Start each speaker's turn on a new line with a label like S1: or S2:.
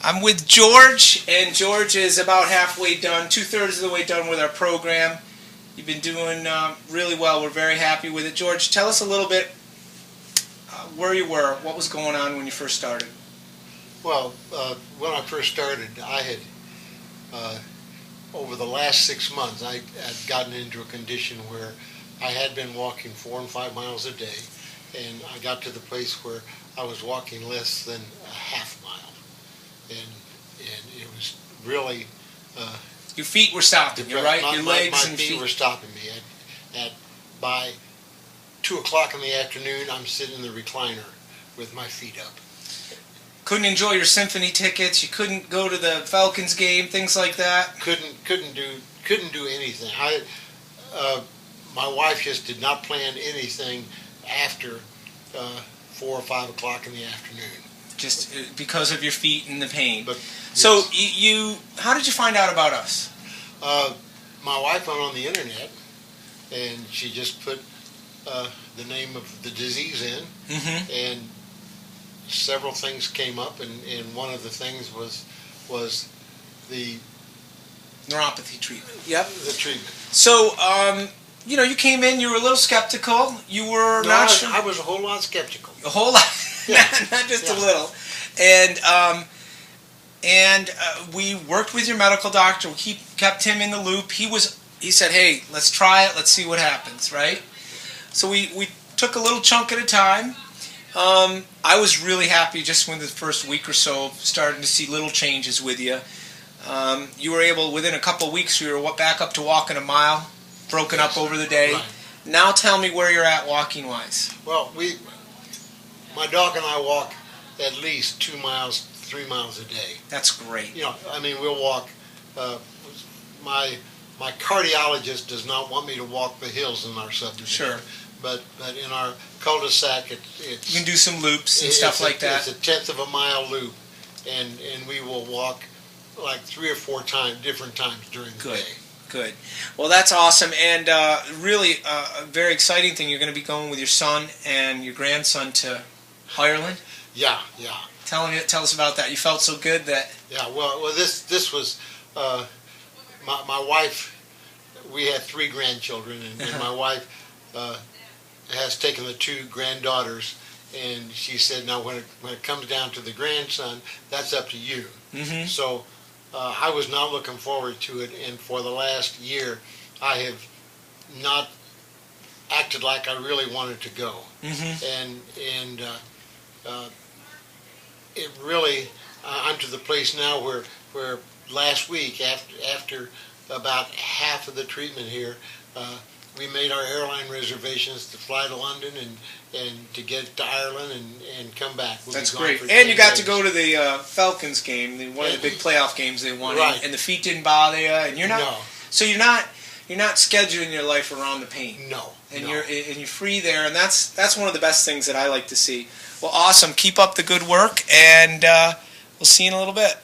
S1: I'm with George, and George is about halfway done, 2/3 of the way done with our program. You've been doing really well. We're very happy with it. George, tell us a little bit where you were, what was going on when you first started.
S2: Well, when I first started, I had, over the last 6 months, I had gotten into a condition where I had been walking 4 and 5 miles a day, and I got to the place where I was walking less than a half mile, and it was really...
S1: Your feet were stopping you, right? Your legs and
S2: feet were stopping me. By 2 o'clock in the afternoon, I'm sitting in the recliner with my feet up.
S1: Couldn't enjoy your symphony tickets. You couldn't go to the Falcons game, things like that.
S2: Couldn't do anything. My wife just did not plan anything after 4 or 5 o'clock in the afternoon.
S1: Just because of your feet and the pain.
S2: But
S1: so
S2: yes.
S1: How did you find out about us?
S2: My wife went on the internet, and she just put the name of the disease in, and several things came up, and one of the things was the
S1: neuropathy treatment. Yep.
S2: The treatment.
S1: So, you came in, you were a little skeptical. You were not sure.
S2: I was a whole lot skeptical.
S1: A whole lot,
S2: yeah.
S1: not just
S2: yeah.
S1: a little. And we worked with your medical doctor. We kept him in the loop. He said, hey, let's try it. Let's see what happens, right? So we took a little chunk at a time. I was really happy just when the first week or so starting to see little changes with you. You were able, within a couple of weeks, you were back up to walking a mile, broken up over the day.
S2: Right.
S1: Now tell me where you're at walking-wise.
S2: Well, my dog and I walk at least 2 miles, 3 miles a day.
S1: That's great.
S2: We'll walk. My cardiologist does not want me to walk the hills in our subdivision.
S1: Sure.
S2: But in our cul-de-sac, it's...
S1: You can do some loops and stuff like that.
S2: It's a 1/10 of a mile loop, and we will walk like 3 or 4 different times during the day.
S1: Good. Well, that's awesome, and really a very exciting thing. You're going to be going with your son and your grandson to Ireland.
S2: Yeah.
S1: Tell us about that. You felt so good that...
S2: Yeah. Well, this was my wife. We had 3 grandchildren, and my wife has taken the 2 granddaughters, and she said, now when it comes down to the grandson, that's up to you. So I was not looking forward to it, and for the last year, I have not acted like I really wanted to go. And it really, I'm to the place now where last week, after about half of the treatment here, we made our airline reservations to fly to London and to get to Ireland and come back.
S1: That's great. And you got to go to the Falcons game, one of the big playoff games they won,
S2: right.
S1: and the feet didn't bother you, and you're not.
S2: No.
S1: So you're not scheduling your life around the pain.
S2: No.
S1: And you're free there, and that's one of the best things that I like to see. Well, awesome. Keep up the good work, and we'll see you in a little bit.